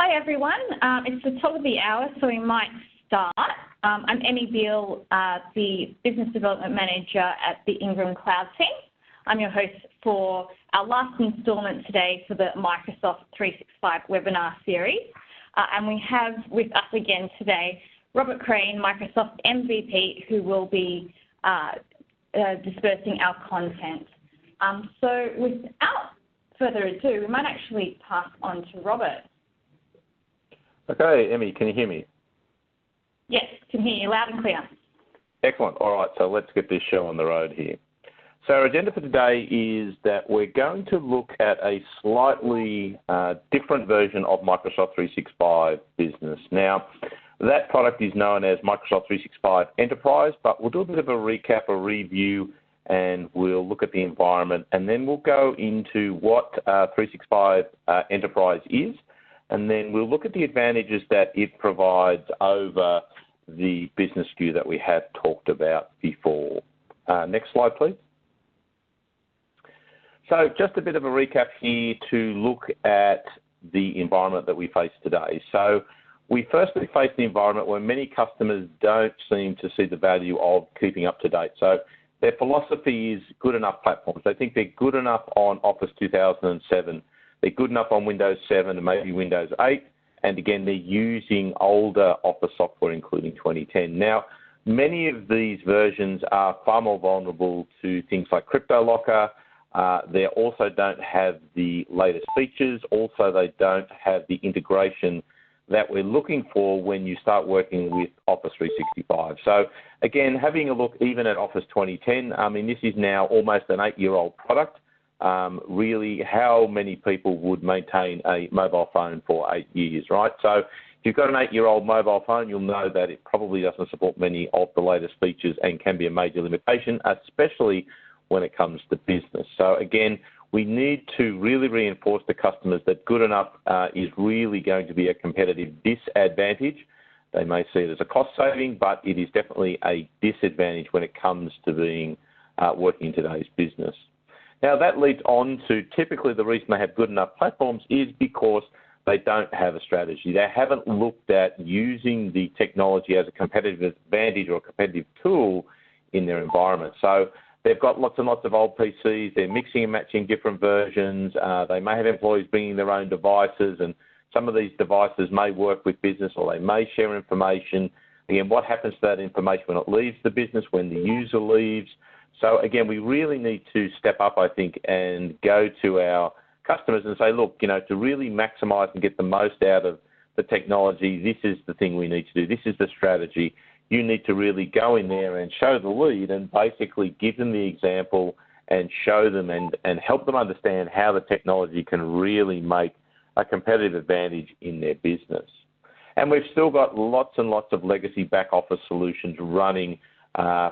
Hi everyone, it's the top of the hour, so we might start. I'm Emmy Beale, the Business Development Manager at the Ingram Cloud team. I'm your host for our last instalment today for the Microsoft 365 webinar series. And we have with us again today, Robert Crane, Microsoft MVP, who will be dispersing our content. So without further ado, we might actually pass on to Robert. Okay, Emmy, can you hear me? Yes, can hear you loud and clear. Excellent. All right, so let's get this show on the road here. So our agenda for today is that we're going to look at a slightly different version of Microsoft 365 Business. Now, that product is known as Microsoft 365 Enterprise, but we'll do a bit of a recap, a review, and we'll look at the environment, and then we'll go into what 365 Enterprise is, and then we'll look at the advantages that it provides over the business SKU that we have talked about before. Next slide, please. So just a bit of a recap here to look at the environment that we face today. So we firstly face the environment where many customers don't seem to see the value of keeping up to date. So their philosophy is good enough platforms. They think they're good enough on Office 2007. They're good enough on Windows 7 and maybe Windows 8. And again, they're using older Office software, including 2010. Now, many of these versions are far more vulnerable to things like CryptoLocker. They also don't have the latest features. Also, they don't have the integration that we're looking for when you start working with Office 365. So again, having a look even at Office 2010, I mean, this is now almost an 8-year-old product. Really, how many people would maintain a mobile phone for 8 years, right? So if you've got an 8-year-old mobile phone, you'll know that it probably doesn't support many of the latest features and can be a major limitation, especially when it comes to business. So again, we need to really reinforce to customers that good enough is really going to be a competitive disadvantage. They may see it as a cost saving, but it is definitely a disadvantage when it comes to being working in today's business. Now that leads on to typically the reason they have good enough platforms is because they don't have a strategy. They haven't looked at using the technology as a competitive advantage or a competitive tool in their environment. So they've got lots and lots of old PCs. They're mixing and matching different versions. They may have employees bringing their own devices, and some of these devices may work with business or they may share information. Again, what happens to that information when it leaves the business, when the user leaves? So again, we really need to step up, I think, and go to our customers and say, look, you know, to really maximize and get the most out of the technology, this is the thing we need to do. This is the strategy. You need to really go in there and show the lead and basically give them the example and show them and help them understand how the technology can really make a competitive advantage in their business. And we've still got lots and lots of legacy back office solutions running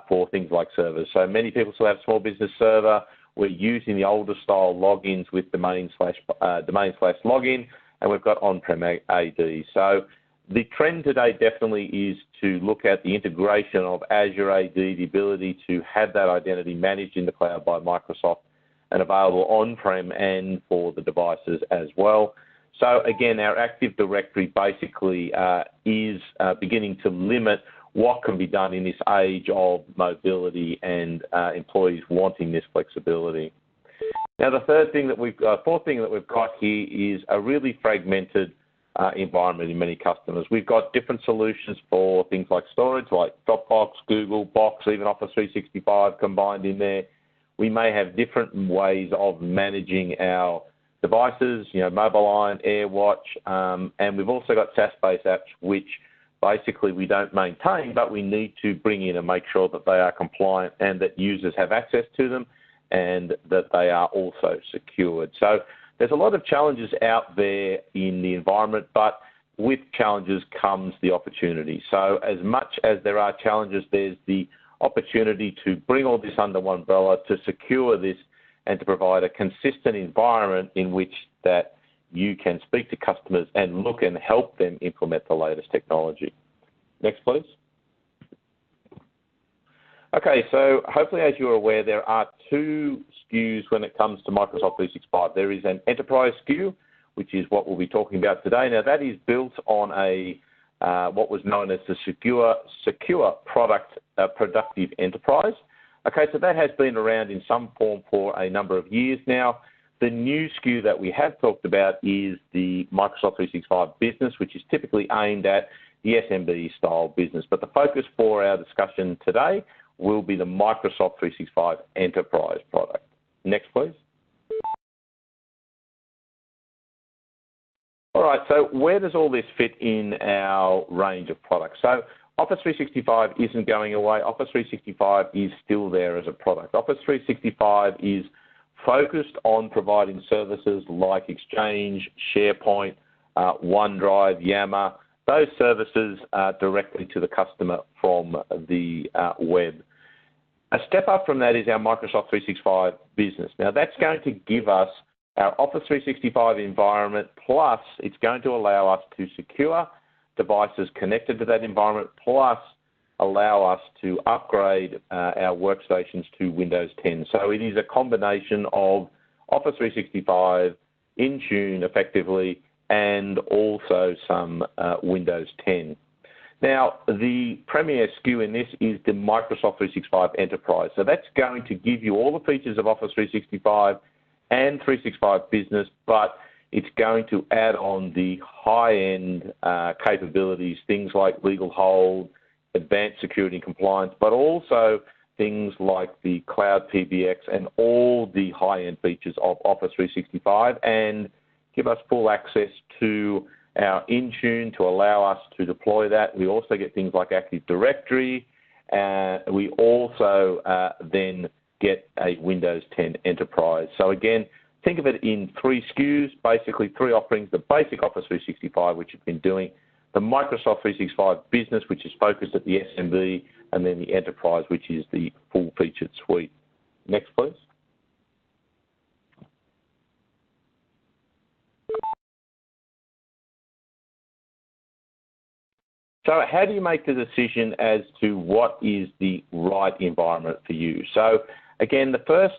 for things like servers. So many people still have small business server. We're using the older style logins with domain/login, and we've got on-prem AD. So the trend today definitely is to look at the integration of Azure AD, the ability to have that identity managed in the cloud by Microsoft and available on-prem and for the devices as well. So again, our Active Directory basically is beginning to limit what can be done in this age of mobility and employees wanting this flexibility. Now, the fourth thing that we've got here is a really fragmented environment in many customers. We've got different solutions for things like storage, like Dropbox, Google, Box, even Office 365 combined in there. We may have different ways of managing our devices, you know, MobileIron, AirWatch, and we've also got SaaS-based apps which basically we don't maintain, but we need to bring in and make sure that they are compliant and that users have access to them and that they are also secured. So there's a lot of challenges out there in the environment, but with challenges comes the opportunity. So as much as there are challenges, there's the opportunity to bring all this under one umbrella, to secure this and to provide a consistent environment in which that you can speak to customers and look and help them implement the latest technology. Next, please. Okay, so hopefully, as you're aware, there are two SKUs when it comes to Microsoft 365. There is an enterprise SKU, which is what we'll be talking about today. Now, that is built on a what was known as the secure product productive enterprise. Okay, so that has been around in some form for a number of years now. The new SKU that we have talked about is the Microsoft 365 Business, which is typically aimed at the SMB style business. But the focus for our discussion today will be the Microsoft 365 Enterprise product. Next, please. All right, so where does all this fit in our range of products? So Office 365 isn't going away. Office 365 is still there as a product. Office 365 is focused on providing services like Exchange, SharePoint, OneDrive, Yammer, those services directly to the customer from the web. A step up from that is our Microsoft 365 Business. Now, that's going to give us our Office 365 environment, plus it's going to allow us to secure devices connected to that environment, plus allow us to upgrade our workstations to Windows 10. So it is a combination of Office 365, Intune effectively, and also some Windows 10. Now, the premier SKU in this is the Microsoft 365 Enterprise. So that's going to give you all the features of Office 365 and 365 Business, but it's going to add on the high-end capabilities, things like legal hold, advanced security and compliance, but also things like the cloud PBX and all the high-end features of Office 365, and give us full access to our Intune to allow us to deploy that. We also get things like Active Directory. We also then get a Windows 10 Enterprise. So again, think of it in three SKUs, basically three offerings: the basic Office 365, which you've been doing, the Microsoft 365 Business, which is focused at the SMB, and then the Enterprise, which is the full-featured suite. Next, please. So how do you make the decision as to what is the right environment for you? So again, the first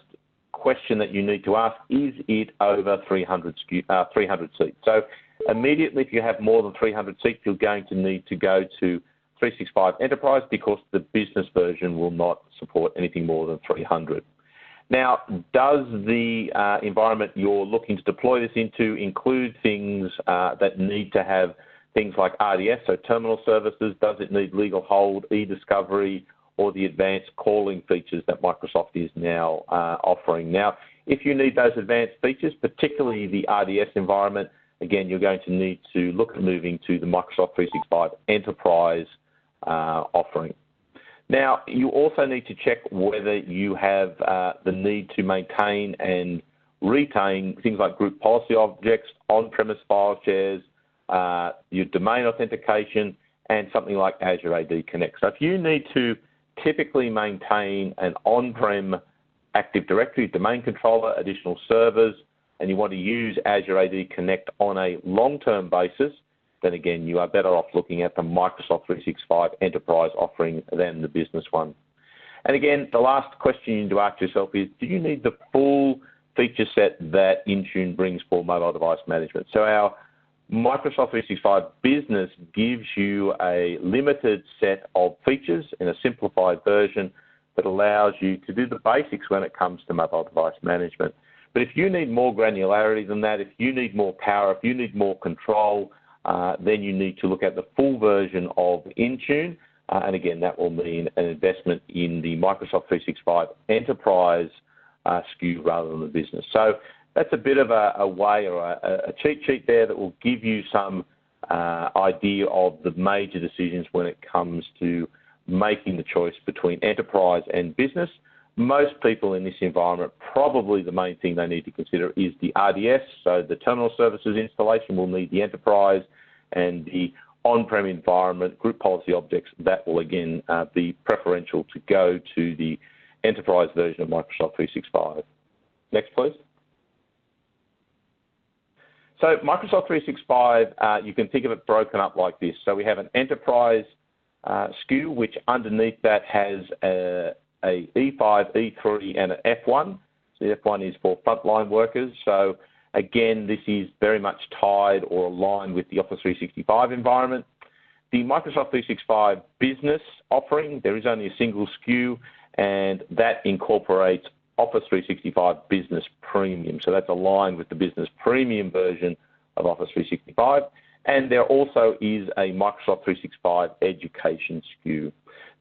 question that you need to ask, is it over 300 seats? So immediately, if you have more than 300 seats, you're going to need to go to 365 Enterprise, because the business version will not support anything more than 300. Now, does the environment you're looking to deploy this into include things that need to have things like RDS, so terminal services? Does it need legal hold, e-discovery, or the advanced calling features that Microsoft is now offering? Now, if you need those advanced features, particularly the RDS environment, again, you're going to need to look at moving to the Microsoft 365 Enterprise offering. Now, you also need to check whether you have the need to maintain and retain things like group policy objects, on-premise file shares, your domain authentication, and something like Azure AD Connect. So if you need to typically maintain an on-prem Active Directory, domain controller, additional servers, and you want to use Azure AD Connect on a long-term basis, then again, you are better off looking at the Microsoft 365 Enterprise offering than the business one. And again, the last question you need to ask yourself is, do you need the full feature set that Intune brings for mobile device management? So our Microsoft 365 Business gives you a limited set of features in a simplified version that allows you to do the basics when it comes to mobile device management. But if you need more granularity than that, if you need more power, if you need more control, then you need to look at the full version of Intune. And again, that will mean an investment in the Microsoft 365 Enterprise SKU rather than the business. So that's a bit of a way, or a cheat sheet there, that will give you some idea of the major decisions when it comes to making the choice between Enterprise and Business. Most people in this environment, probably the main thing they need to consider is the RDS, so the terminal services installation will need the Enterprise, and the on-prem environment, group policy objects, that will again be preferential to go to the Enterprise version of Microsoft 365. Next, please. So Microsoft 365, you can think of it broken up like this. So we have an Enterprise SKU, which underneath that has a E5, E3, and an F1. So the F1 is for frontline workers. So Again, this is very much tied or aligned with the Office 365 environment. The Microsoft 365 Business offering, there is only a single SKU, and that incorporates Office 365 Business Premium. So that's aligned with the Business Premium version of Office 365. And there also is a Microsoft 365 Education SKU.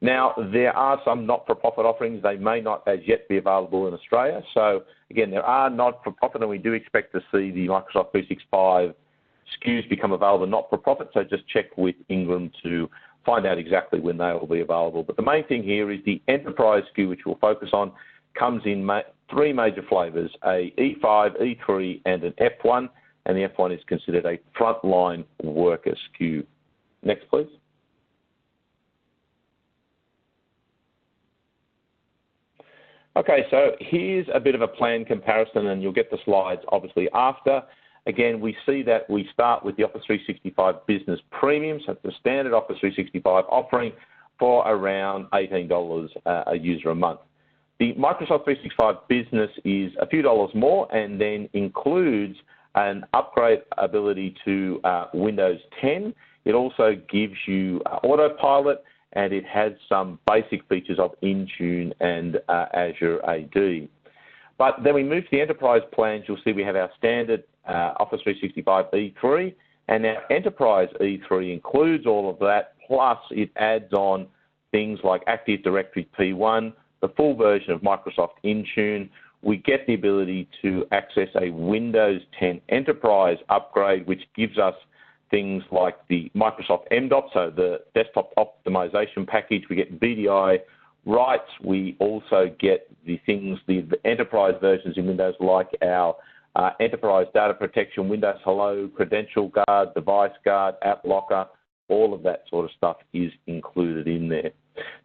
Now, there are some not-for-profit offerings. They may not as yet be available in Australia. So, again, there are not-for-profit, and we do expect to see the Microsoft 365 SKUs become available not-for-profit. So just check with Ingram to find out exactly when they will be available. But the main thing here is the Enterprise SKU, which we'll focus on, comes in three major flavours, a E5, E3, and an F1. And the F1 is considered a frontline worker SKU. Next, please. Okay, so here's a bit of a plan comparison, and you'll get the slides obviously after. Again, we see that we start with the Office 365 Business Premium, so it's the standard Office 365 offering for around $18 a user a month. The Microsoft 365 Business is a few dollars more and then includes an upgrade ability to Windows 10. It also gives you AUTOPILOT, and it has some basic features of Intune and Azure AD. But then we move to the enterprise plans. You'll see we have our standard Office 365 E3, and our enterprise E3 includes all of that, plus it adds on things like Active Directory P1, the full version of Microsoft Intune. We get the ability to access a Windows 10 Enterprise upgrade, which gives us things like the Microsoft MDOT, so the desktop optimization package. We get VDI rights. We also get the enterprise versions in Windows, like our Enterprise Data Protection, Windows Hello, Credential Guard, Device Guard, App Locker. All of that sort of stuff is included in there.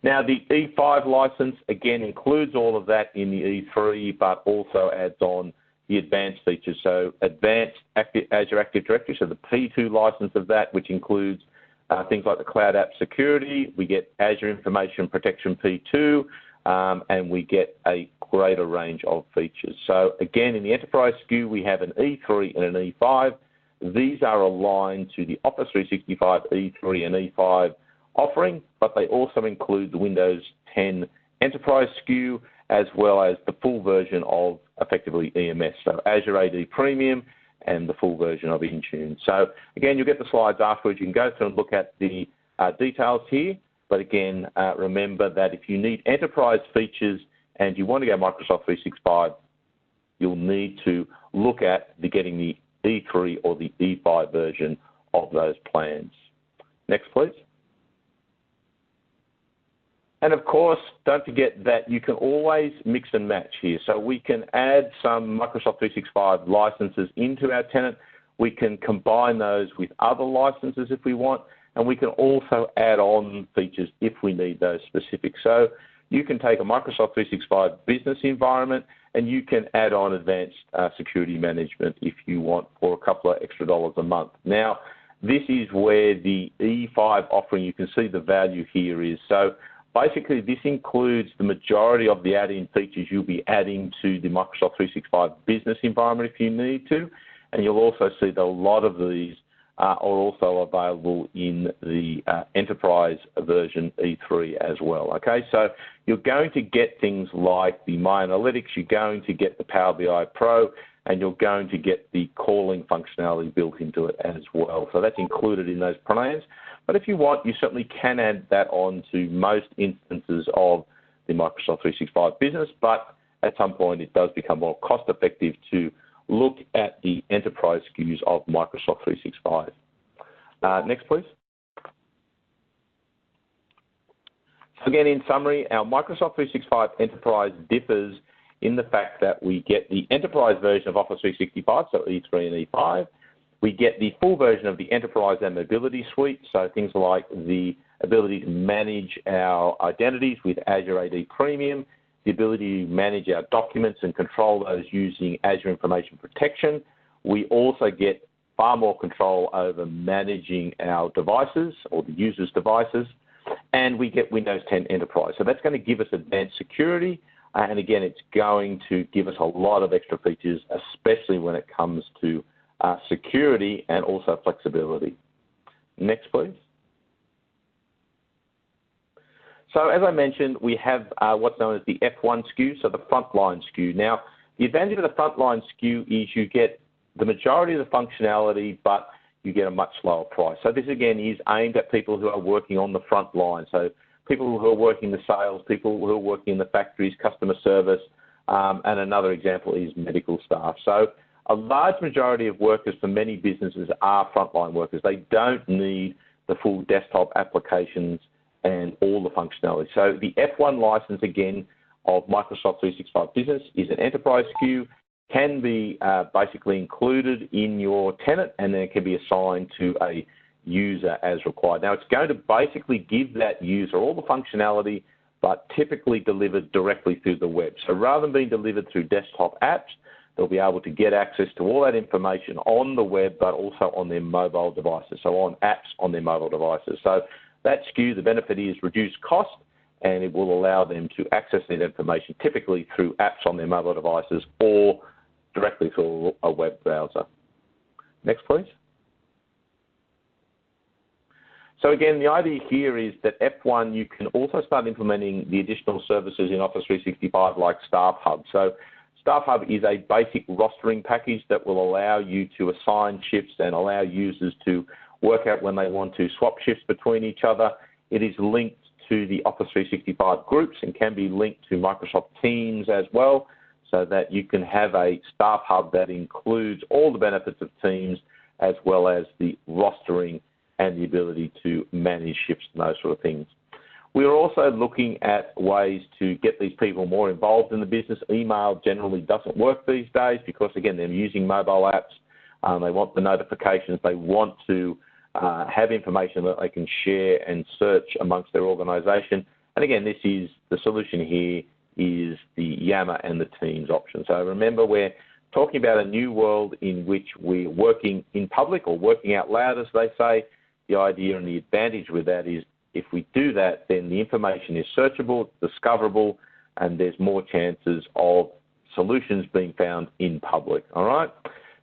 Now, the E5 license, again, includes all of that in the E3, but also adds on the advanced features. So advanced Azure Active Directory, so the P2 license of that, which includes things like the Cloud App Security. We get Azure Information Protection P2, and we get a greater range of features. So again, in the Enterprise SKU, we have an E3 and an E5. These are aligned to the Office 365 E3 and E5 offering, but they also include the Windows 10 Enterprise SKU, as well as the full version of effectively EMS, so Azure AD Premium and the full version of Intune. So again, you'll get the slides afterwards. You can go through and look at the details here, but again, remember that if you need enterprise features and you want to go Microsoft 365, you'll need to look at getting the E3 or the E5 version of those plans. Next, please. And of course, don't forget that you can always mix and match here. So we can add some Microsoft 365 licenses into our tenant. We can combine those with other licenses if we want, and we can also add on features if we need those specific. So you can take a Microsoft 365 business environment and you can add on advanced security management if you want for a couple of extra dollars a month. Now, this is where the E5 offering, you can see the value here is. So basically, this includes the majority of the add-in features you'll be adding to the Microsoft 365 business environment if you need to. And you'll also see that a lot of these are also available in the enterprise version E3 as well. Okay, so you're going to get things like the My Analytics, you're going to get the Power BI Pro, and you're going to get the calling functionality built into it as well. So that's included in those plans. But if you want, you certainly can add that on to most instances of the Microsoft 365 business, but at some point it does become more cost-effective to look at the enterprise SKUs of Microsoft 365. Next, please. Again, in summary, our Microsoft 365 Enterprise differs in the fact that we get the enterprise version of Office 365, so E3 and E5. We get the full version of the Enterprise and Mobility Suite, so things like the ability to manage our identities with Azure AD Premium, the ability to manage our documents and control those using Azure Information Protection. We also get far more control over managing our devices or the user's devices, and we get Windows 10 Enterprise. So that's going to give us advanced security, And again, it's going to give us a lot of extra features, especially when it comes to security and also flexibility. Next, please. So as I mentioned, we have what's known as the F1 SKU, so the frontline SKU. Now, the advantage of the frontline SKU is you get the majority of the functionality, but you get a much lower price. So this, again, is aimed at people who are working on the front line. So people who are working the sales, people who are working in the factories, customer service, and another example is medical staff. So a large majority of workers for many businesses are frontline workers. They don't need the full desktop applications and all the functionality. So the F1 license, again, of Microsoft 365 Business is an enterprise SKU, can be basically included in your tenant, and then it can be assigned to a user as required. Now, it's going to basically give that user all the functionality, but typically delivered directly through the web. So rather than being delivered through desktop apps, they'll be able to get access to all that information on the web, but also on their mobile devices, so on apps on their mobile devices. So that SKU, the benefit is reduced cost, and it will allow them to access that information typically through apps on their mobile devices or directly through a web browser. Next, please. So again, the idea here is that F1, you can also start implementing the additional services in Office 365 like Staff Hub. So Staff Hub is a basic rostering package that will allow you to assign shifts and allow users to work out when they want to swap shifts between each other. It is linked to the Office 365 groups and can be linked to Microsoft Teams as well, so that you can have a Staff Hub that includes all the benefits of Teams as well as the rostering and the ability to manage shifts and those sort of things. We are also looking at ways to get these people more involved in the business. Email generally doesn't work these days because, again, they're using mobile apps. They want the notifications. They want to have information that they can share and search amongst their organisation. And again, this is the solution here is the Yammer and the Teams option. So remember, we're talking about a new world in which we're working in public or working out loud, as they say. The idea and the advantage with that is if we do that, then the information is searchable, discoverable, and there's more chances of solutions being found in public, all right?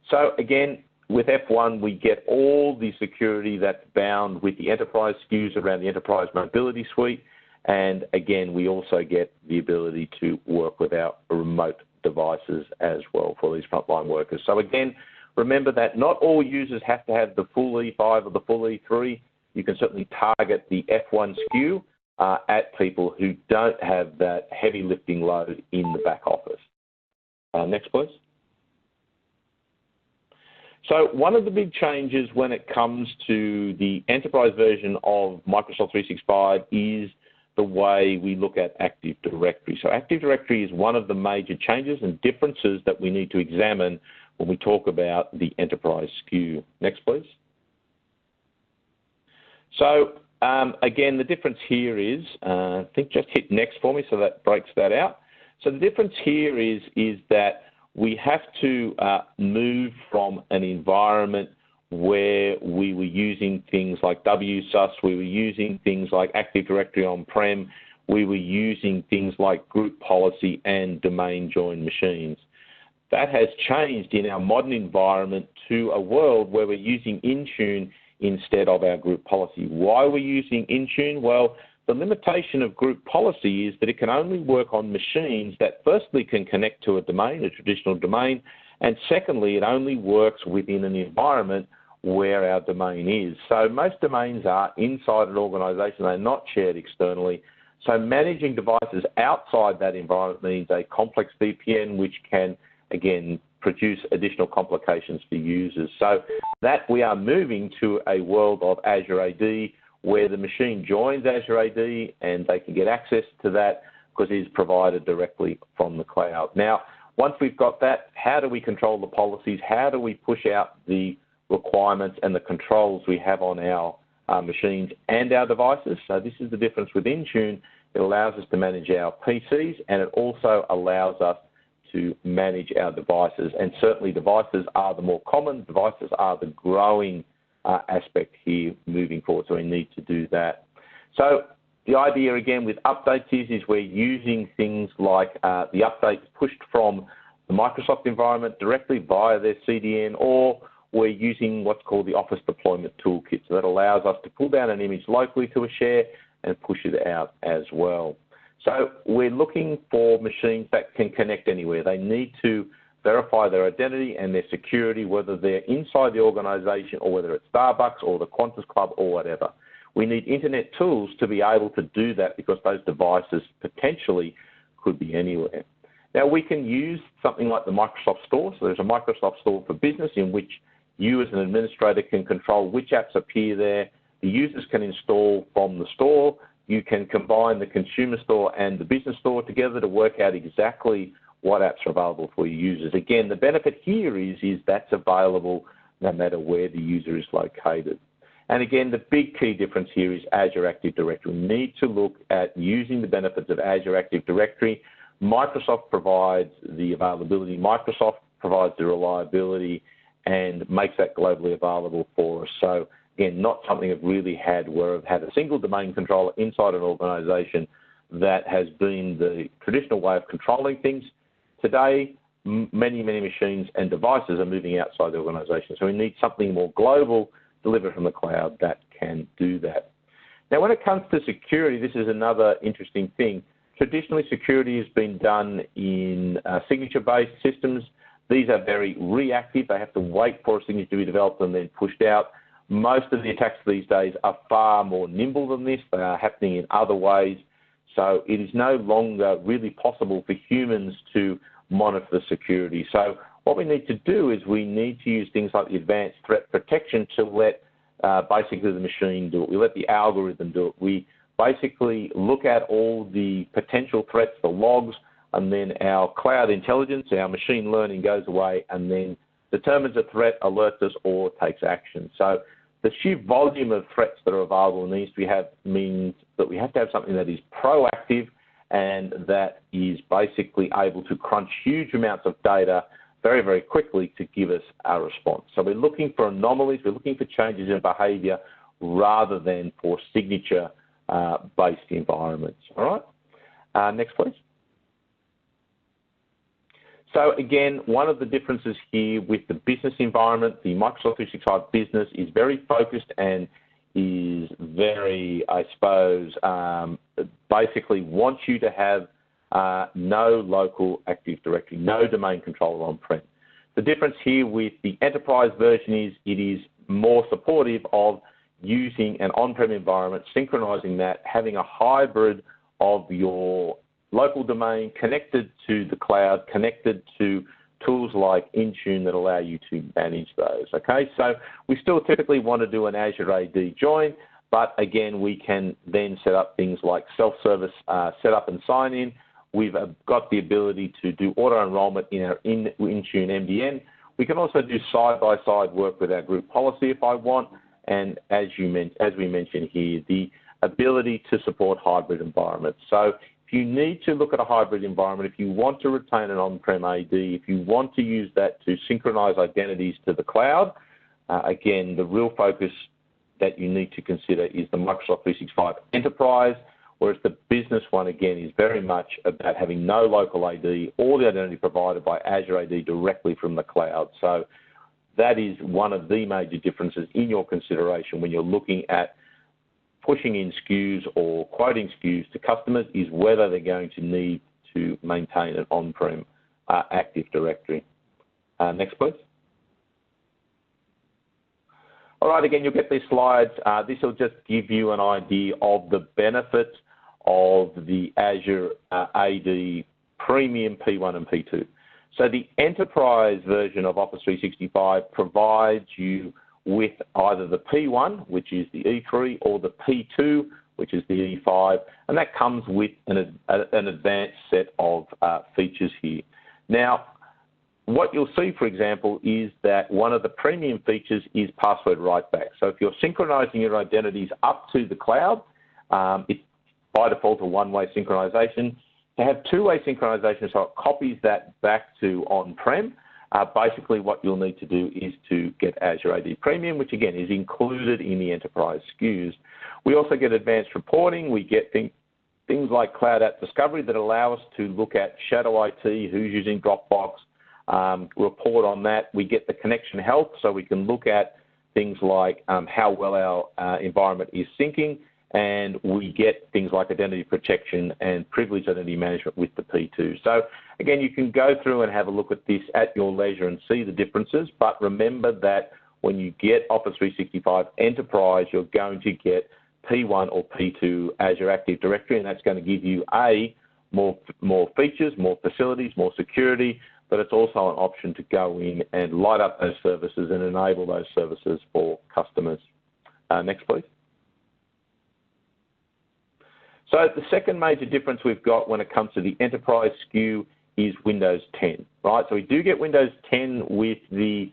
So again, with F1, we get all the security that's bound with the enterprise SKUs around the enterprise mobility suite. And again, we also get the ability to work with our remote devices as well for these frontline workers. So again, remember that not all users have to have the full E5 or the full E3. You can certainly target the F1 SKU at people who don't have that heavy lifting load in the back office. Next, please. So one of the big changes when it comes to the enterprise version of Microsoft 365 is the way we look at Active Directory. So Active Directory is one of the major changes and differences that we need to examine when we talk about the enterprise SKU. Next, please. So again, the difference here is, I think just hit next for me so that breaks that out. So the difference here is that we have to move from an environment where we were using things like WSUS, we were using things like Active Directory on-prem, we were using things like group policy and domain join machines. That has changed in our modern environment to a world where we're using Intune instead of our group policy. Why are we using Intune? Well, the limitation of group policy is that it can only work on machines that firstly can connect to a domain, a traditional domain, and secondly, it only works within an environment where our domain is. So most domains are inside an organisation, they're not shared externally. So managing devices outside that environment means a complex VPN, which can, again, produce additional complications for users. So that we are moving to a world of Azure AD, where the machine joins Azure AD and they can get access to that because it is provided directly from the cloud. Now, once we've got that, how do we control the policies? How do we push out the requirements and the controls we have on our machines and our devices? So this is the difference with Intune. It allows us to manage our PCs and it also allows us to manage our devices. And certainly devices are the more common, devices are the growing aspect here moving forward, so we need to do that. So The idea, again, with updates is we're using things like the updates pushed from the Microsoft environment directly via their CDN, or we're using what's called the Office Deployment Toolkit. So that allows us to pull down an image locally to a share and push it out as well. So we're looking for machines that can connect anywhere. They need to verify their identity and their security, whether they're inside the organisation or whether it's Starbucks or the Qantas Club or whatever. We need internet tools to be able to do that because those devices potentially could be anywhere. Now, we can use something like the Microsoft Store. So there's a Microsoft Store for Business in which you as an administrator can control which apps appear there. The users can install from the store. You can combine the consumer store and the business store together to work out exactly what apps are available for your users. Again, the benefit here is that's available no matter where the user is located. And again, the big key difference here is Azure Active Directory. We need to look at using the benefits of Azure Active Directory. Microsoft provides the availability, Microsoft provides the reliability, and makes that globally available for us. So again, not something I've really had where I've had a single domain controller inside an organisation that has been the traditional way of controlling things. Today, many machines and devices are moving outside the organisation. So we need something more global, delivered from the cloud, that can do that. Now, when it comes to security, this is another interesting thing. Traditionally, security has been done in signature-based systems. These are very reactive. They have to wait for a signature to be developed and then pushed out. Most of the attacks these days are far more nimble than this. They are happening in other ways. So it is no longer really possible for humans to monitor the security. So what we need to do is we need to use things like the advanced threat protection to let basically the machine do it. We let the algorithm do it. We basically look at all the potential threats, the logs, and then our cloud intelligence, our machine learning goes away and then determines a threat, alerts us, or takes action. So the sheer volume of threats that are available means that we have to have something that is proactive and that is basically able to crunch huge amounts of data very, very quickly to give us our response. So we're looking for anomalies, we're looking for changes in behaviour rather than for signature-based environments. All right? Next, please. So again, one of the differences here with the business environment, the Microsoft 365 Business is very focused and is very, I suppose, basically wants you to have no local Active Directory, no domain controller on-prem. The difference here with the enterprise version is it is more supportive of using an on-prem environment, synchronizing that, having a hybrid of your local domain connected to the cloud, connected to tools like Intune that allow you to manage those. Okay, so we still typically want to do an Azure AD join, but again, we can then set up things like self-service setup and sign in. We've got the ability to do auto-enrollment in our Intune MDN. We can also do side-by-side work with our group policy if I want, and as we mentioned here, the ability to support hybrid environments. So if you need to look at a hybrid environment, if you want to retain an on-prem AD, if you want to use that to synchronize identities to the cloud, again, the real focus that you need to consider is the Microsoft 365 Enterprise, whereas the business one, again, is very much about having no local AD, all the identity provided by Azure AD directly from the cloud. So that is one of the major differences in your consideration when you're looking at pushing in SKUs or quoting SKUs to customers, is whether they're going to need to maintain an on-prem Active Directory. Next, please. All right, again, you'll get these slides. This will just give you an idea of the benefits of the Azure AD Premium P1 and P2. So the enterprise version of Office 365 provides you with either the P1, which is the E3, or the P2, which is the E5, and that comes with an advanced set of features here. Now, what you'll see, for example, is that one of the premium features is password write-back. So if you're synchronizing your identities up to the cloud, it's by default a one-way synchronization. To have two-way synchronization, so it copies that back to on-prem, basically what you'll need to do is to get Azure AD Premium, which again is included in the enterprise SKUs. We also get advanced reporting. We get things like Cloud App Discovery that allow us to look at shadow IT, who's using Dropbox, report on that. We get the connection health, so we can look at things like how well our environment is syncing, and we get things like identity protection and privileged identity management with the P2. So again, you can go through and have a look at this at your leisure and see the differences, but remember that when you get Office 365 Enterprise, you're going to get P1 or P2 Azure Active Directory, and that's going to give you more features, more facilities, more security, but it's also an option to go in and light up those services and enable those services for customers. Next, please. So the second major difference we've got when it comes to the enterprise SKU is Windows 10, right? So we do get Windows 10 with the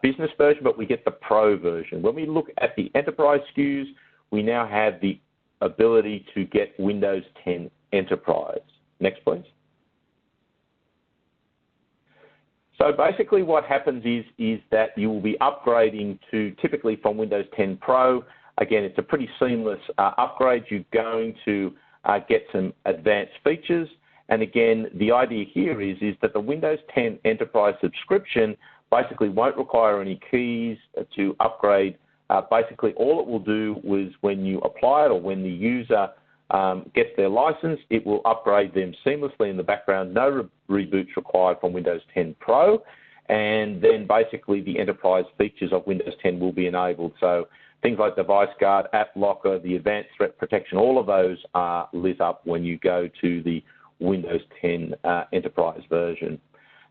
business version, but we get the Pro version. When we look at the enterprise SKUs, we now have the ability to get Windows 10 Enterprise. Next, please. So basically what happens is that you will be upgrading to typically from Windows 10 Pro. Again, it's a pretty seamless upgrade. You're going to get some advanced features. And again, the idea here is that the Windows 10 Enterprise subscription basically won't require any keys to upgrade. Basically, all it will do is when you apply it or when the user gets their license, it will upgrade them seamlessly in the background. No reboots required from Windows 10 Pro. And then basically the enterprise features of Windows 10 will be enabled. So things like Device Guard, App Locker, the Advanced Threat Protection, all of those are lit up when you go to the Windows 10 Enterprise version.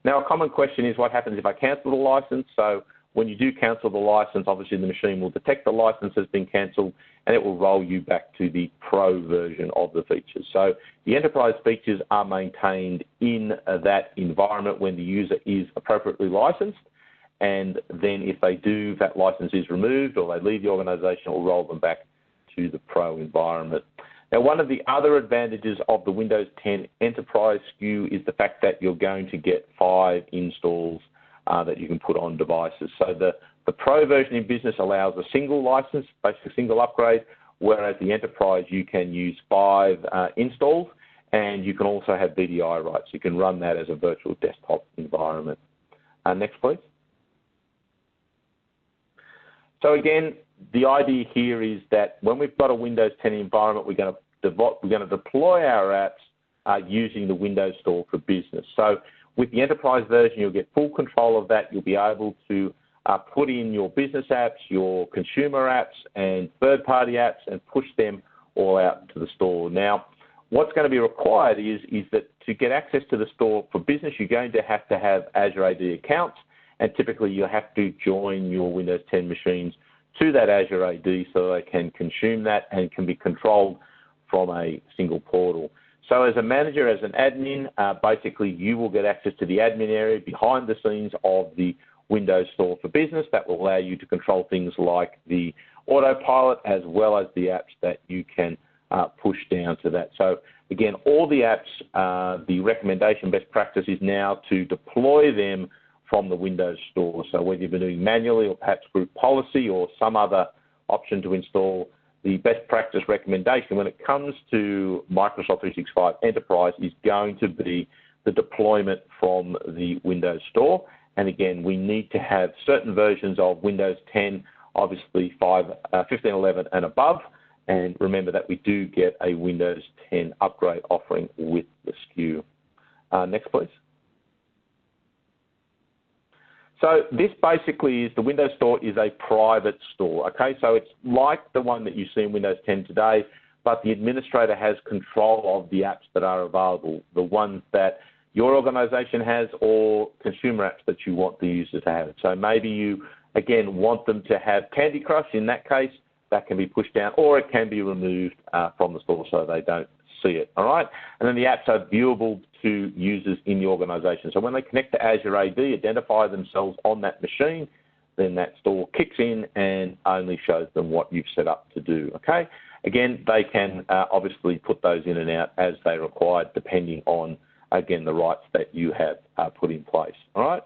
Now, a common question is what happens if I cancel the license? So when you do cancel the license, obviously the machine will detect the license has been cancelled and it will roll you back to the Pro version of the features. So the enterprise features are maintained in that environment when the user is appropriately licensed, and then if they do, that license is removed or they leave the organisation, it will roll them back to the Pro environment. Now, one of the other advantages of the Windows 10 Enterprise SKU is the fact that you're going to get 5 installs that you can put on devices. So the Pro version in business allows a single license, basically a single upgrade, whereas the Enterprise you can use 5 installs, and you can also have VDI rights. You can run that as a virtual desktop environment. Next, please. So again, the idea here is that when we've got a Windows 10 environment, we're going to deploy our apps using the Windows Store for Business. So with the enterprise version, you'll get full control of that. You'll be able to put in your business apps, your consumer apps, and third-party apps and push them all out to the store. Now, what's going to be required is that to get access to the store for business, you're going to have Azure AD accounts, and typically you have to join your Windows 10 machines to that Azure AD so they can consume that and can be controlled from a single portal. So as a manager, as an admin, basically you will get access to the admin area behind the scenes of the Windows Store for Business. That will allow you to control things like the AUTOPILOT as well as the apps that you can push down to that. So again, all the apps, the recommendation best practice is now to deploy them from the Windows Store. So whether you've been doing manually or perhaps group policy or some other option to install, the best practice recommendation when it comes to Microsoft 365 Enterprise is going to be the deployment from the Windows Store. And again, we need to have certain versions of Windows 10, obviously 15, 11 and above. And remember that we do get a Windows 10 upgrade offering with the SKU. Next, please. So this basically is the Windows Store is a private store, okay? So it's like the one that you see in Windows 10 today, but the administrator has control of the apps that are available, the ones that your organisation has or consumer apps that you want the user to have. So maybe you, again, want them to have Candy Crush. In that case, that can be pushed down or it can be removed from the store so they don't see it, all right? And then the apps are viewable to users in the organisation. So when they connect to Azure AD, identify themselves on that machine, then that store kicks in and only shows them what you've set up to do, okay? Again, they can obviously put those in and out as they require depending on, again, the rights that you have put in place, all right?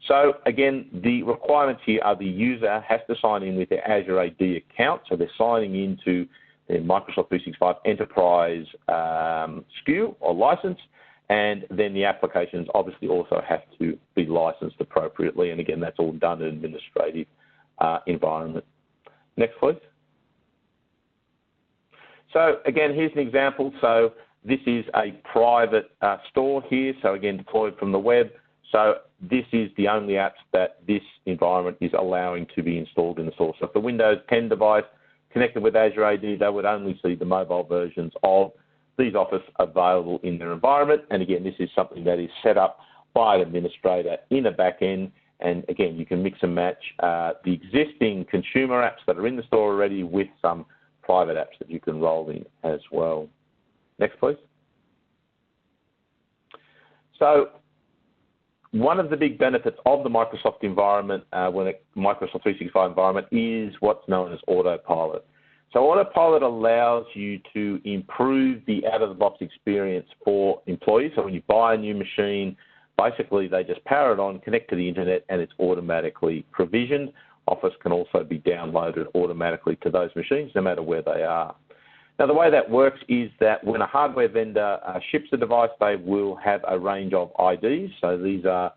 So again, the requirements here are the user has to sign in with their Azure AD account, so they're signing into their Microsoft 365 Enterprise SKU or license, and then the applications obviously also have to be licensed appropriately, and again, that's all done in an administrative environment. Next, please. So again, here's an example. So this is a private store here, so again, deployed from the web. So this is the only apps that this environment is allowing to be installed in the store. So if the Windows 10 device connected with Azure AD, they would only see the mobile versions of these Office available in their environment. And again, this is something that is set up by an administrator in a back end. And again, you can mix and match the existing consumer apps that are in the store already with some private apps that you can roll in as well. Next, please. So one of the big benefits of the Microsoft environment, Microsoft 365 environment, is what's known as AUTOPILOT. So AUTOPILOT allows you to improve the out-of-the-box experience for employees. So when you buy a new machine, basically they just power it on, connect to the internet, and it's automatically provisioned. Office can also be downloaded automatically to those machines, no matter where they are. Now, the way that works is that when a hardware vendor ships a device, they will have a range of IDs. So these are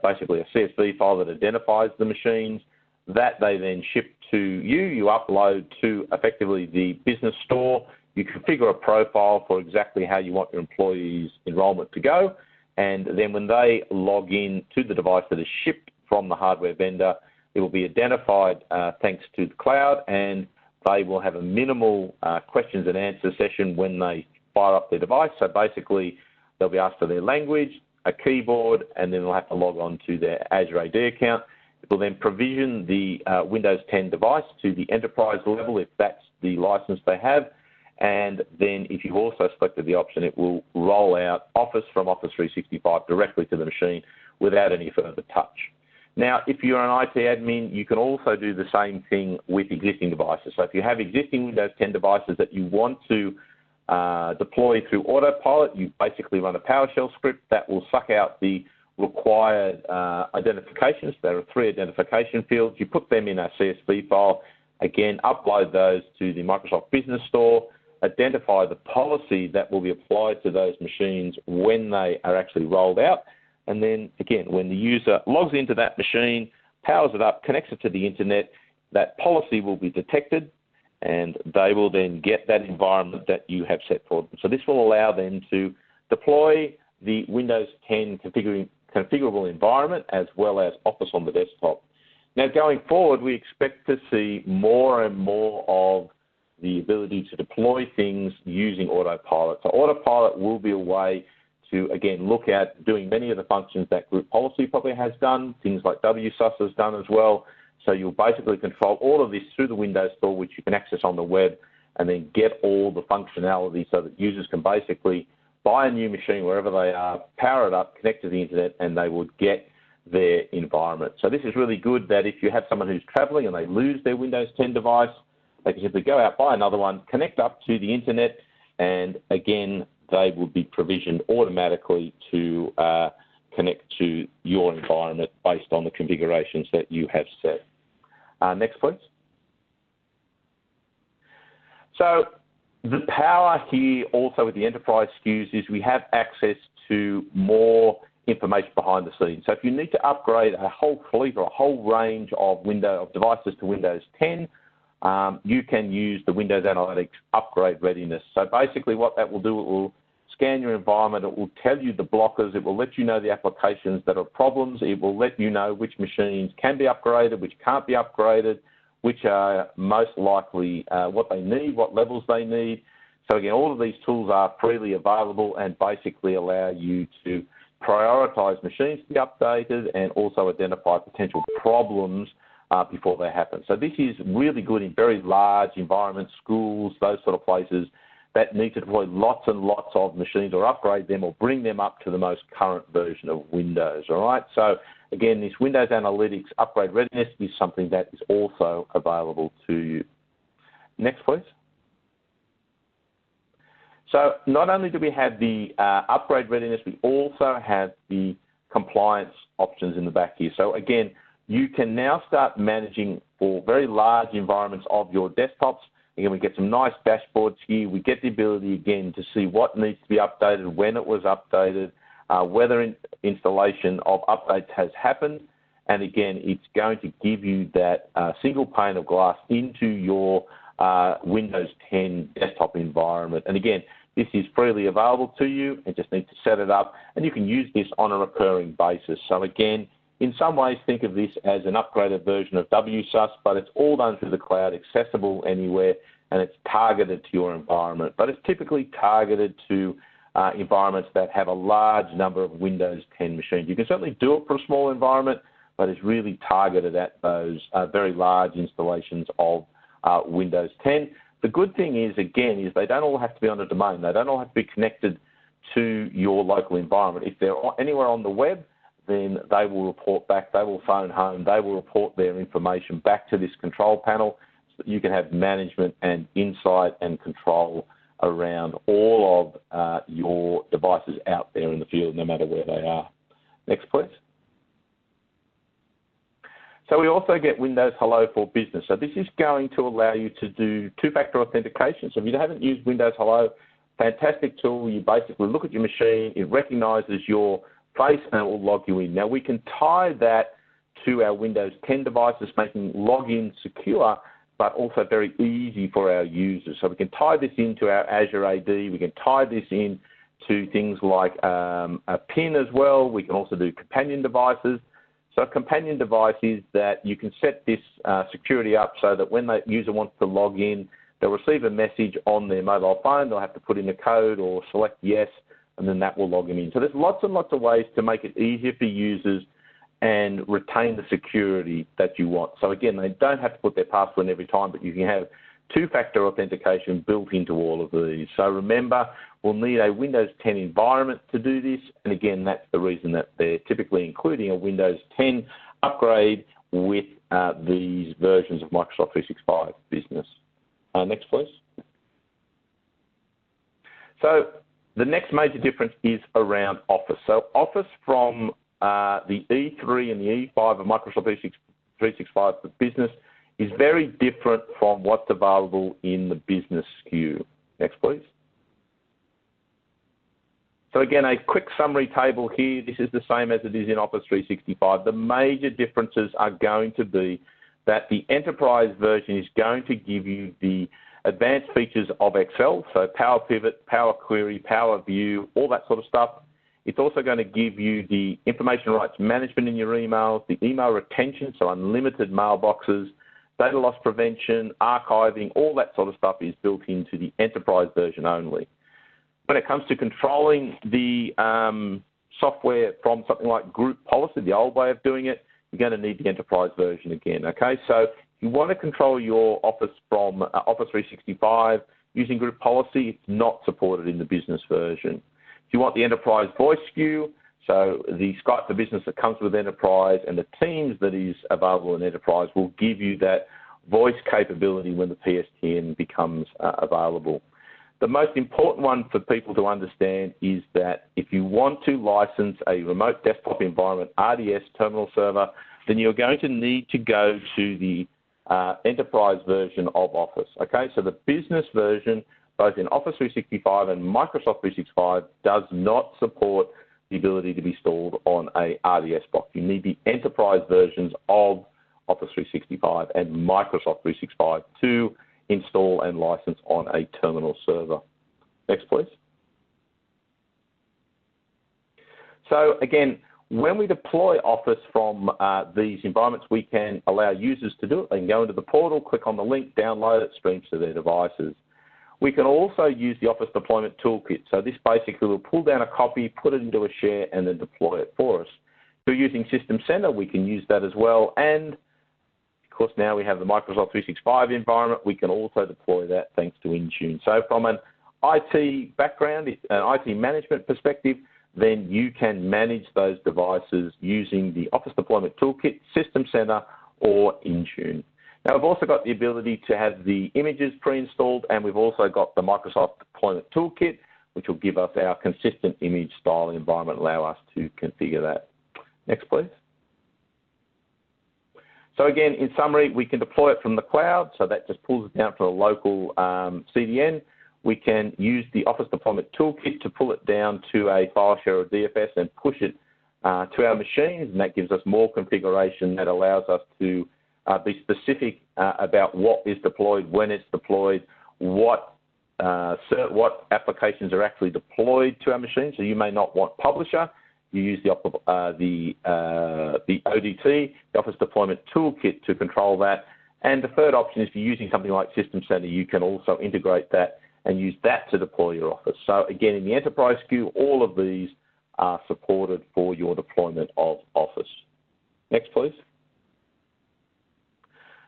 basically a CSV file that identifies the machines that they then ship to you. You upload to effectively the business store. You configure a profile for exactly how you want your employees' enrollment to go. And then when they log in to the device that is shipped from the hardware vendor, it will be identified thanks to the cloud, and they will have a minimal questions and answer session when they fire up their device. So basically, they'll be asked for their language, a keyboard, and then they'll have to log on to their Azure AD account. It will then provision the Windows 10 device to the enterprise level if that's the license they have. And then if you've also selected the option, it will roll out Office from Office 365 directly to the machine without any further touch. Now, if you're an IT admin, you can also do the same thing with existing devices. So if you have existing Windows 10 devices that you want to deploy through AUTOPILOT, you basically run a PowerShell script that will suck out the required identifications. There are 3 identification fields. You put them in a CSV file, again, upload those to the Microsoft Business Store, identify the policy that will be applied to those machines when they are actually rolled out. And then, again, when the user logs into that machine, powers it up, connects it to the internet, that policy will be detected, and they will then get that environment that you have set for them. So this will allow them to deploy the Windows 10 configurable environment as well as Office on the desktop. Now, going forward, we expect to see more and more of the ability to deploy things using AUTOPILOT. So AUTOPILOT will be a way to, again, look at doing many of the functions that group policy probably has done, things like WSUS has done as well. So you'll basically control all of this through the Windows Store, which you can access on the web, and then get all the functionality so that users can basically buy a new machine wherever they are, power it up, connect to the internet, and they would get their environment. So this is really good that if you have someone who's traveling and they lose their Windows 10 device, they can simply go out, buy another one, connect up to the internet, and again, they will be provisioned automatically to connect to your environment based on the configurations that you have set. Next, please. So the power here also with the enterprise SKUs is we have access to more information behind the scenes. So if you need to upgrade a whole fleet or a whole range of devices to Windows 10, you can use the Windows Analytics Upgrade Readiness. So basically what that will do, it will scan your environment, it will tell you the blockers, it will let you know the applications that are problems, it will let you know which machines can be upgraded, which can't be upgraded, which are most likely what they need, what levels they need. So again, all of these tools are freely available and basically allow you to prioritize machines to be updated and also identify potential problems before they happen. So this is really good in very large environments, schools, those sort of places that need to deploy lots and lots of machines or upgrade them or bring them up to the most current version of Windows, all right? So again, this Windows Analytics Upgrade Readiness is something that is also available to you. Next, please. So not only do we have the Upgrade Readiness, we also have the compliance options in the back here. So again, you can now start managing for very large environments of your desktops. Again, we get some nice dashboards here. We get the ability, again, to see what needs to be updated, when it was updated, whether installation of updates has happened. And again, it's going to give you that single pane of glass into your Windows 10 desktop environment. And again, this is freely available to you. You just need to set it up, and you can use this on a recurring basis. So again, in some ways, think of this as an upgraded version of WSUS, but it's all done through the cloud, accessible anywhere, and it's targeted to your environment. But it's typically targeted to environments that have a large number of Windows 10 machines. You can certainly do it for a small environment, but it's really targeted at those very large installations of Windows 10. The good thing is, again, is they don't all have to be on a domain. They don't all have to be connected to your local environment. If they're anywhere on the web, then they will report back, they will phone home, they will report their information back to this control panel so that you can have management and insight and control around all of your devices out there in the field, no matter where they are. Next, please. So we also get Windows Hello for Business. So this is going to allow you to do two-factor authentication. So if you haven't used Windows Hello, fantastic tool. You basically look at your machine, it recognizes your face, and it will log you in. Now, we can tie that to our Windows 10 devices, making login secure, but also very easy for our users. So we can tie this into our Azure AD. We can tie this in to things like a PIN as well. We can also do companion devices. So a companion device is that you can set this security up so that when the user wants to log in, they'll receive a message on their mobile phone. They'll have to put in a code or select yes, and then that will log them in. So there's lots and lots of ways to make it easier for users and retain the security that you want. So again, they don't have to put their password in every time, but you can have two-factor authentication built into all of these. So remember, we'll need a Windows 10 environment to do this, and again, that's the reason that they're typically including a Windows 10 upgrade with these versions of Microsoft 365 Business. Next, please. So the next major difference is around Office. So Office from the E3 and the E5 of Microsoft 365 for Business is very different from what's available in the Business SKU. Next, please. So again, a quick summary table here. This is the same as it is in Office 365. The major differences are going to be that the enterprise version is going to give you the advanced features of Excel, so Power Pivot, Power Query, Power View, all that sort of stuff. It's also going to give you the information rights management in your emails, the email retention, so unlimited mailboxes, data loss prevention, archiving, all that sort of stuff is built into the enterprise version only. When it comes to controlling the software from something like group policy, the old way of doing it, you're going to need the enterprise version again, okay? So if you want to control your Office from Office 365 using group policy, it's not supported in the business version. If you want the enterprise voice SKU, so the Skype for Business that comes with enterprise and the Teams that is available in enterprise will give you that voice capability when the PSTN becomes available. The most important one for people to understand is that if you want to license a remote desktop environment, RDS terminal server, then you're going to need to go to the enterprise version of Office. Okay, so the business version, both in Office 365 and Microsoft 365, does not support the ability to be installed on a RDS box. You need the enterprise versions of Office 365 and Microsoft 365 to install and license on a terminal server. Next, please. So again, when we deploy Office from these environments, we can allow users to do it. They can go into the portal, click on the link, download it, streams to their devices. We can also use the Office Deployment Toolkit. So this basically will pull down a copy, put it into a share, and then deploy it for us. If we're using System Center, we can use that as well. And of course, now we have the Microsoft 365 environment. We can also deploy that thanks to Intune. So from an IT background, an IT management perspective, then you can manage those devices using the Office Deployment Toolkit, System Center, or Intune. Now, we've also got the ability to have the images pre-installed, and we've also got the Microsoft Deployment Toolkit, which will give us our consistent image style environment, allow us to configure that. Next, please. So again, in summary, we can deploy it from the cloud, so that just pulls it down from a local CDN. We can use the Office Deployment Toolkit to pull it down to a file share or DFS and push it to our machines, and that gives us more configuration that allows us to be specific about what is deployed, when it's deployed, what applications are actually deployed to our machine. So you may not want Publisher. You use the ODT, the Office Deployment Toolkit, to control that. And the third option is if you're using something like System Center, you can also integrate that and use that to deploy your Office. So again, in the Enterprise SKU, all of these are supported for your deployment of Office. Next, please.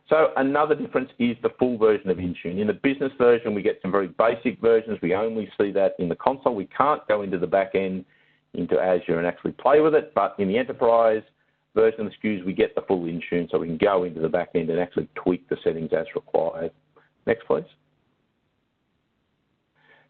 So another difference is the full version of Intune. In the business version, we get some very basic versions. We only see that in the console. We can't go into the back end, into Azure, and actually play with it. But in the enterprise version of the SKUs, we get the full Intune, so we can go into the back end and actually tweak the settings as required. Next, please.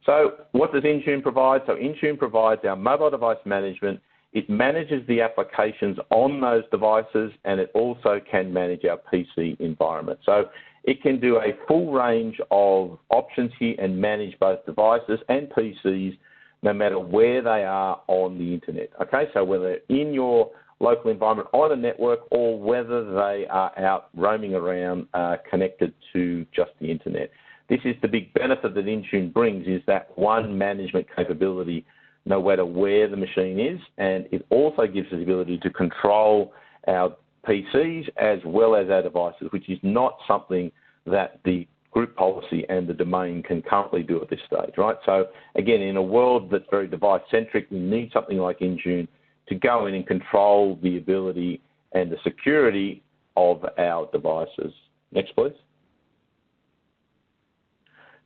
So what does Intune provide? So Intune provides our mobile device management. It manages the applications on those devices, and it also can manage our PC environment. So it can do a full range of options here and manage both devices and PCs no matter where they are on the internet. Okay, so whether in your local environment on a network or whether they are out roaming around connected to just the internet. This is the big benefit that Intune brings, is that one management capability no matter where the machine is, and it also gives us the ability to control our PCs as well as our devices, which is not something that the group policy and the domain can currently do at this stage, right? So again, in a world that's very device-centric, we need something like Intune to go in and control the ability and the security of our devices. Next, please.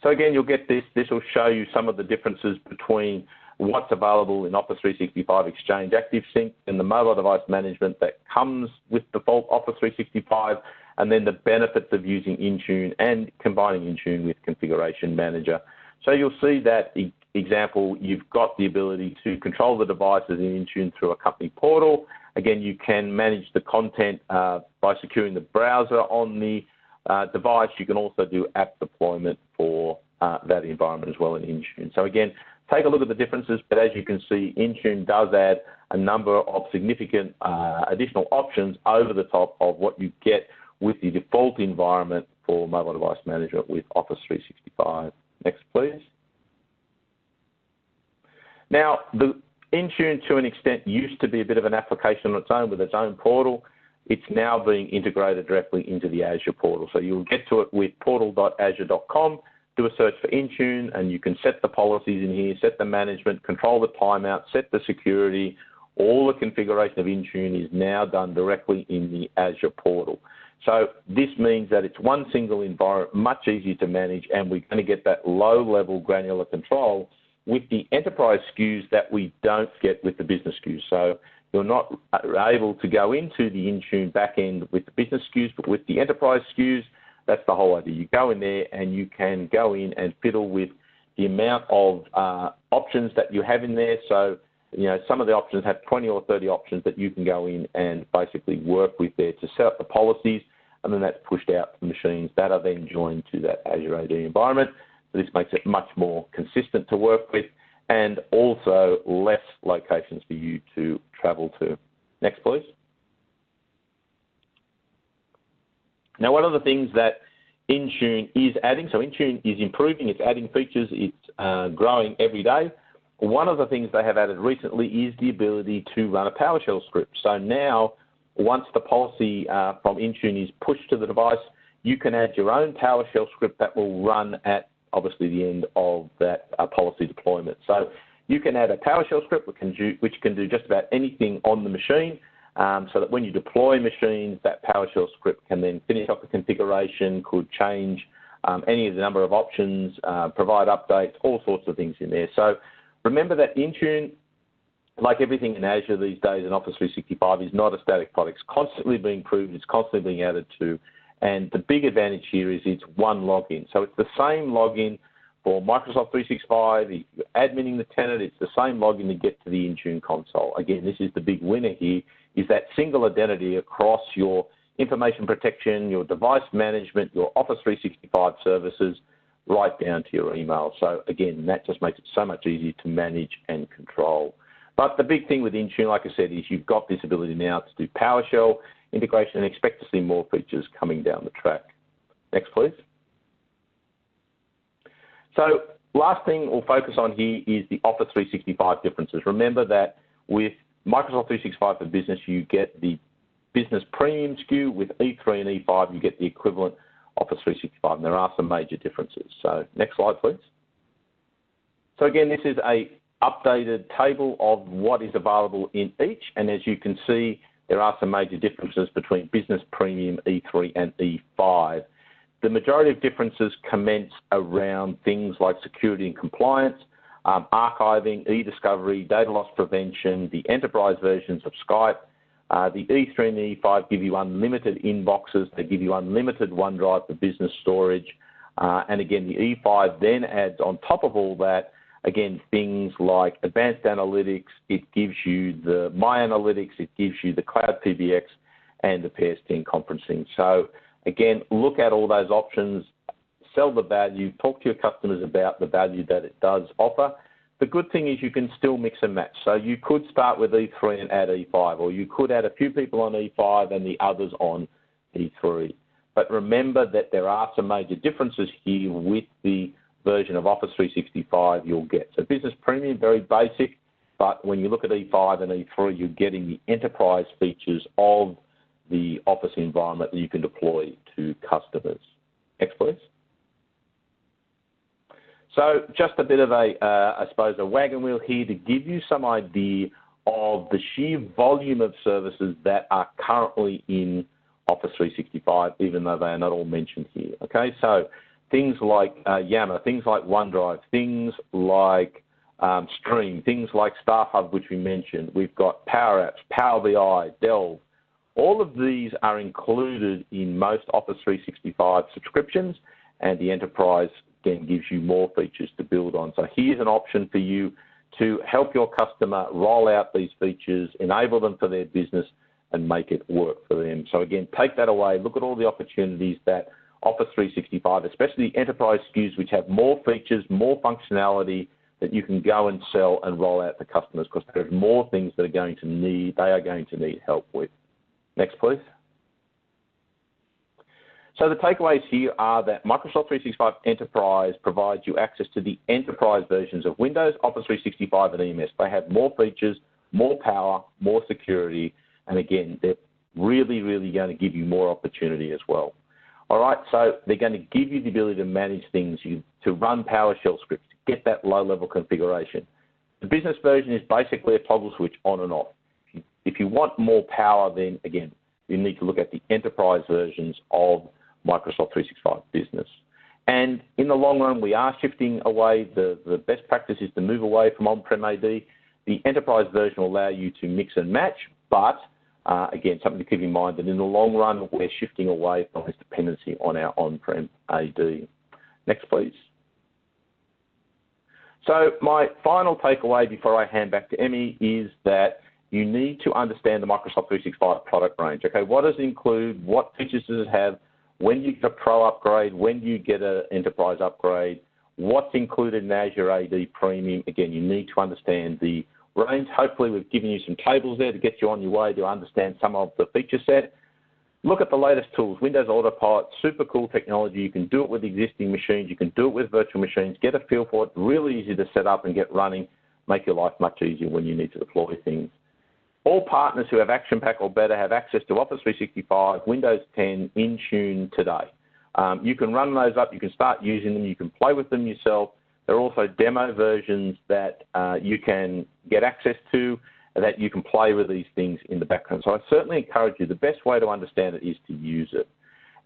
So again, you'll get this. This will show you some of the differences between what's available in Office 365 Exchange ActiveSync and the mobile device management that comes with default Office 365, and then the benefits of using Intune and combining Intune with Configuration Manager. So you'll see that example, you've got the ability to control the devices in Intune through a company portal. Again, you can manage the content by securing the browser on the device. You can also do app deployment for that environment as well in Intune. So again, take a look at the differences, but as you can see, Intune does add a number of significant additional options over the top of what you get with the default environment for mobile device management with Office 365. Next, please. Now, the Intune, to an extent, used to be a bit of an application on its own with its own portal. It's now being integrated directly into the Azure portal. So you'll get to it with portal.azure.com, do a search for Intune, and you can set the policies in here, set the management, control the timeout, set the security. All the configuration of Intune is now done directly in the Azure portal. So this means that it's one single environment, much easier to manage, and we're going to get that low-level granular control with the enterprise SKUs that we don't get with the business SKUs. So you're not able to go into the Intune backend with the business SKUs, but with the enterprise SKUs, that's the whole idea. You go in there and you can go in and fiddle with the amount of options that you have in there. So, you know, some of the options have 20 or 30 options that you can go in and basically work with there to set up the policies, and then that's pushed out to machines that are then joined to that Azure AD environment. So this makes it much more consistent to work with and also less locations for you to travel to. Next, please. Now, one of the things that Intune is adding, so Intune is improving, it's adding features, it's growing every day. One of the things they have added recently is the ability to run a PowerShell script. So now, once the policy from Intune is pushed to the device, you can add your own PowerShell script that will run at, obviously, the end of that policy deployment. So you can add a PowerShell script which can do just about anything on the machine, so that when you deploy machines, that PowerShell script can then finish off the configuration, could change any of the number of options, provide updates, all sorts of things in there. So remember that Intune, like everything in Azure these days in Office 365, is not a static product. It's constantly being improved, it's constantly being added to, and the big advantage here is it's one login. So it's the same login for Microsoft 365, if you're adminning the tenant, it's the same login to get to the Intune console. Again, this is the big winner here, is that single identity across your information protection, your device management, your Office 365 services, right down to your email. So again, that just makes it so much easier to manage and control. But the big thing with Intune, like I said, is you've got this ability now to do PowerShell integration and expect to see more features coming down the track. Next, please. So last thing we'll focus on here is the Office 365 differences. Remember that with Microsoft 365 for Business, you get the Business Premium SKU. With E3 and E5, you get the equivalent Office 365, and there are some major differences. So next slide, please. So again, this is a updated table of what is available in each, and as you can see, there are some major differences between Business Premium, E3 and E5. The majority of differences commence around things like security and compliance, archiving, e-discovery, data loss prevention, the enterprise versions of Skype. The E3 and the E5 give you unlimited inboxes. They give you unlimited OneDrive for business storage. And again, the E5 then adds on top of all that, again, things like advanced analytics. It gives you the My Analytics. It gives you the Cloud PBX and the PS10 conferencing. So again, look at all those options, sell the value, talk to your customers about the value that it does offer. The good thing is you can still mix and match. So you could start with E3 and add E5, or you could add a few people on E5 and the others on E3. But remember that there are some major differences here with the version of Office 365 you'll get. So Business Premium, very basic, but when you look at E5 and E3, you're getting the enterprise features of the Office environment that you can deploy to customers. Next, please. So just a bit of I suppose, a wagon wheel here to give you some idea of the sheer volume of services that are currently in Office 365, even though they are not all mentioned here. Okay, so things like Yammer, things like OneDrive, things like Stream, things like Staff Hub, which we mentioned. We've got Power Apps, Power BI, Delve. All of these are included in most Office 365 subscriptions, and the enterprise again gives you more features to build on. So here's an option for you to help your customer roll out these features, enable them for their business, and make it work for them. So again, take that away. Look at all the opportunities that Office 365, especially the enterprise SKUs, which have more features, more functionality that you can go and sell and roll out to customers, because there's more things that they are going to need help with. Next, please. So the takeaways here are that Microsoft 365 Enterprise provides you access to the enterprise versions of Windows, Office 365 and EMS. They have more features, more power, more security, and again, they're really, really going to give you more opportunity as well. All right, so they're going to give you the ability to manage things, to run PowerShell scripts, to get that low-level configuration. The business version is basically a toggle switch on and off. If you want more power, then again, you need to look at the enterprise versions of Microsoft 365 Business. And in the long run, we are shifting away. The best practice is to move away from on-prem AD. The enterprise version will allow you to mix and match, but again, something to keep in mind that in the long run, we're shifting away from this dependency on our on-prem AD. Next, please. So my final takeaway before I hand back to Emmy is that you need to understand the Microsoft 365 product range. Okay, what does it include? What features does it have? When do you get a Pro upgrade? When do you get an Enterprise upgrade? What's included in Azure AD Premium? Again, you need to understand the range. Hopefully, we've given you some tables there to get you on your way to understand some of the feature set. Look at the latest tools. Windows AUTOPILOT, super cool technology. You can do it with existing machines. You can do it with virtual machines. Get a feel for it. Really easy to set up and get running. Make your life much easier when you need to deploy things. All partners who have Action Pack or better have access to Office 365, Windows 10, Intune today. You can run those up. You can start using them. You can play with them yourself. There are also demo versions that you can get access to, that you can play with these things in the background. So I certainly encourage you, the best way to understand it is to use it.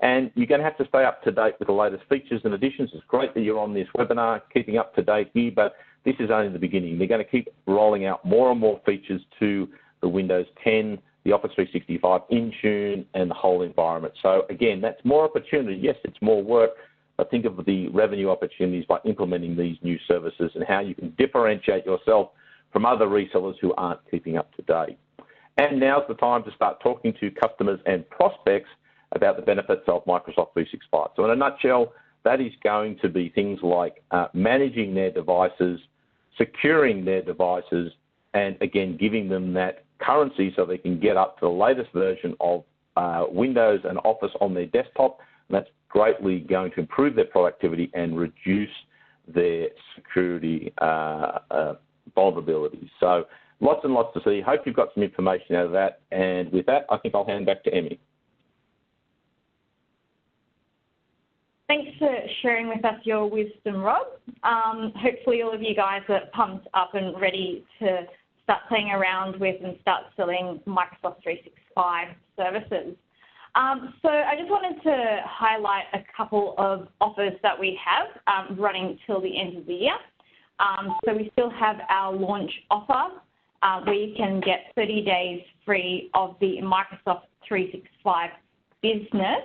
And you're going to have to stay up to date with the latest features and additions. It's great that you're on this webinar, keeping up to date here, but this is only the beginning. They're going to keep rolling out more and more features to the Windows 10, the Office 365, Intune, and the whole environment. So again, that's more opportunity. Yes, it's more work, but think of the revenue opportunities by implementing these new services and how you can differentiate yourself from other resellers who aren't keeping up to date. And now's the time to start talking to customers and prospects about the benefits of Microsoft 365. So in a nutshell, that is going to be things like managing their devices, securing their devices, and again, giving them that currency so they can get up to the latest version of Windows and Office on their desktop. And that's greatly going to improve their productivity and reduce their security vulnerabilities. So lots and lots to see. Hope you've got some information out of that. And with that, I think I'll hand back to Emmy. Thanks for sharing with us your wisdom, Rob. Hopefully all of you guys are pumped up and ready to start playing around with and start selling Microsoft 365 services. So I just wanted to highlight a couple of offers that we have running till the end of the year. So we still have our launch offer where you can get 30 days free of the Microsoft 365 Business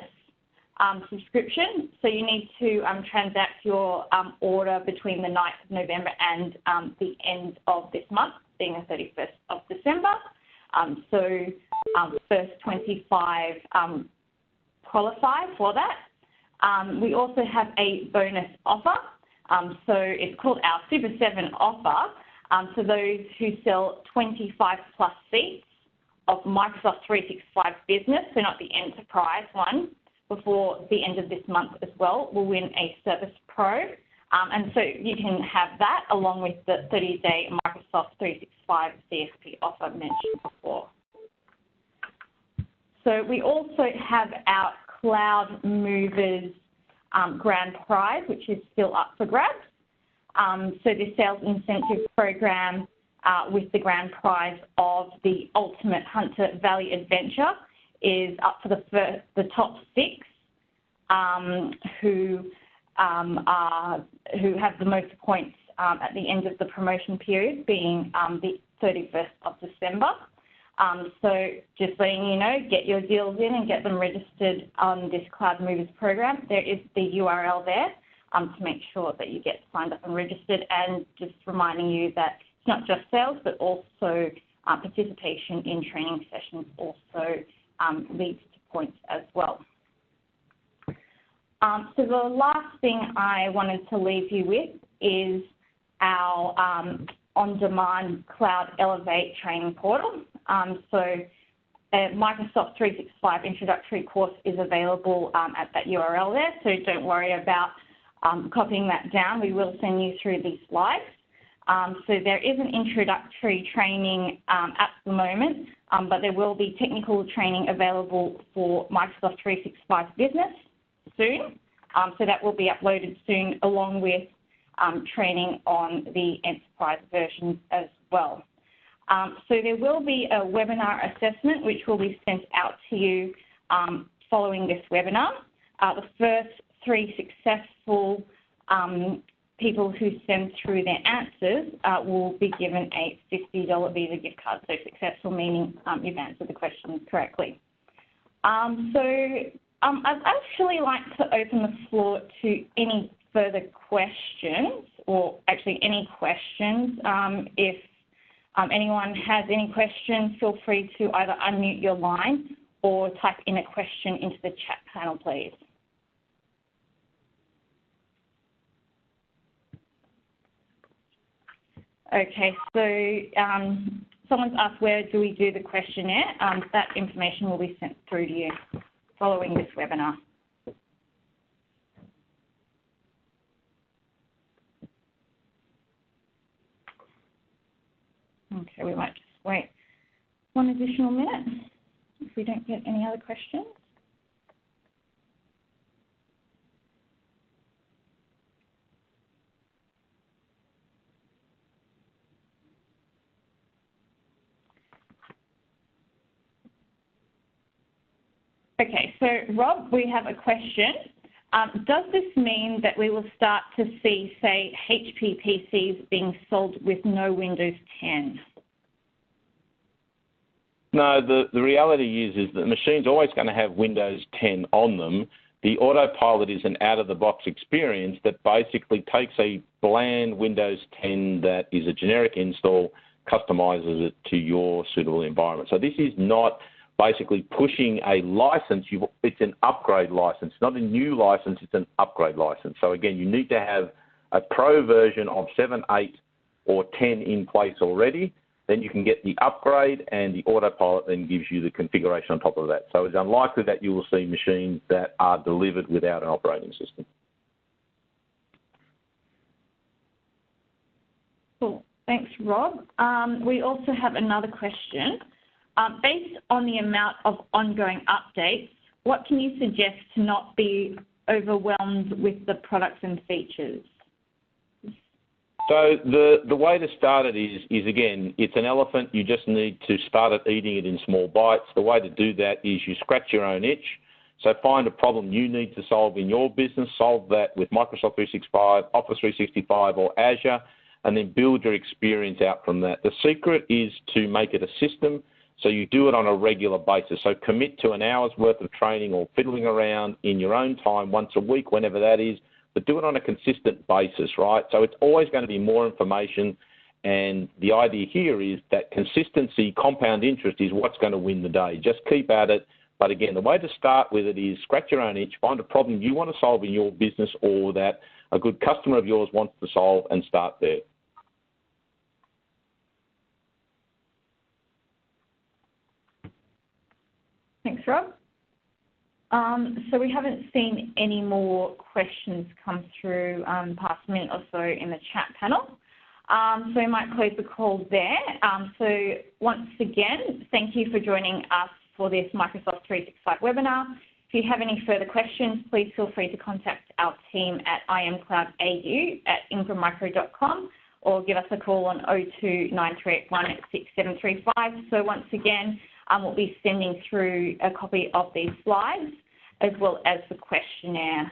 subscription. So you need to transact your order between the 9th of November and the end of this month, being the 31st of December. First 25 qualify for that. We also have a bonus offer. So it's called our Super 7 offer. So those who sell 25 plus seats of Microsoft 365 Business, so not the enterprise one, before the end of this month as well, will win a Service Pro. And so you can have that along with the 30-day Microsoft 365 CSP offer mentioned before. So we also have our Cloud Movers Grand Prize, which is still up for grabs. So the sales incentive program with the grand prize of the Ultimate Hunter Valley Adventure is up for the top 6 who have the most points at the end of the promotion period, being the 31st of December. So just letting you know, get your deals in and get them registered on this Cloud Movers program. There is the URL there to make sure that you get signed up and registered, and just reminding you that it's not just sales, but also participation in training sessions also leads to points as well. So the last thing I wanted to leave you with is our on-demand Cloud Elevate training portal. So a Microsoft 365 introductory course is available at that URL there, so don't worry about copying that down. We will send you through these slides. So there is an introductory training at the moment, but there will be technical training available for Microsoft 365 Business soon. So that will be uploaded soon, along with training on the enterprise versions as well. So there will be a webinar assessment which will be sent out to you following this webinar. The first 3 successful people who send through their answers will be given a $50 Visa gift card. So successful meaning you've answered the questions correctly. I'd actually like to open the floor to any further questions, or actually any questions. If anyone has any questions, feel free to either unmute your line or type in a question into the chat panel, please. Okay, so someone's asked, where do we do the questionnaire? That information will be sent through to you following this webinar. Okay, we might just wait one additional minute if we don't get any other questions. Okay, so Rob, we have a question. Does this mean that we will start to see, say, HP PCs being sold with no Windows 10? No, the reality is that the machine's always going to have Windows 10 on them. The AUTOPILOT is an out-of-the-box experience that basically takes a bland Windows 10 that is a generic install, customizes it to your suitable environment. So this is not basically pushing a license. It's an upgrade license, not a new license, it's an upgrade license. So again, you need to have a pro version of 7, 8 or 10 in place already. Then you can get the upgrade, and the AUTOPILOT then gives you the configuration on top of that. So it's unlikely that you will see machines that are delivered without an operating system. Cool. Thanks, Rob. We also have another question. Based on the amount of ongoing updates, what can you suggest to not be overwhelmed with the products and features? So the way to start it is again, it's an elephant. You just need to start it eating it in small bites. The way to do that is you scratch your own itch. So find a problem you need to solve in your business, solve that with Microsoft 365, Office 365 or Azure, and then build your experience out from that. The secret is to make it a system, so you do it on a regular basis. So commit to an hour's worth of training or fiddling around in your own time once a week, whenever that is, but do it on a consistent basis, right? So it's always going to be more information, and the idea here is that consistency, compound interest is what's going to win the day. Just keep at it. But again, the way to start with it is scratch your own itch, find a problem you want to solve in your business or that a good customer of yours wants to solve, and start there. Thanks, Rob. So we haven't seen any more questions come through past a minute or so in the chat panel. So we might close the call there. So once again, thank you for joining us for this Microsoft 365 webinar. If you have any further questions, please feel free to contact our team at imcloudau@ingrammicro.com or give us a call on 02 9381 6735. So once again, we'll be sending through a copy of these slides as well as the questionnaire.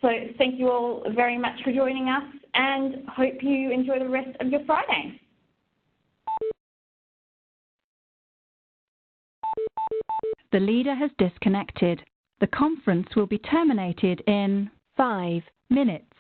So thank you all very much for joining us, and hope you enjoy the rest of your Friday. The leader has disconnected. The conference will be terminated in 5 minutes.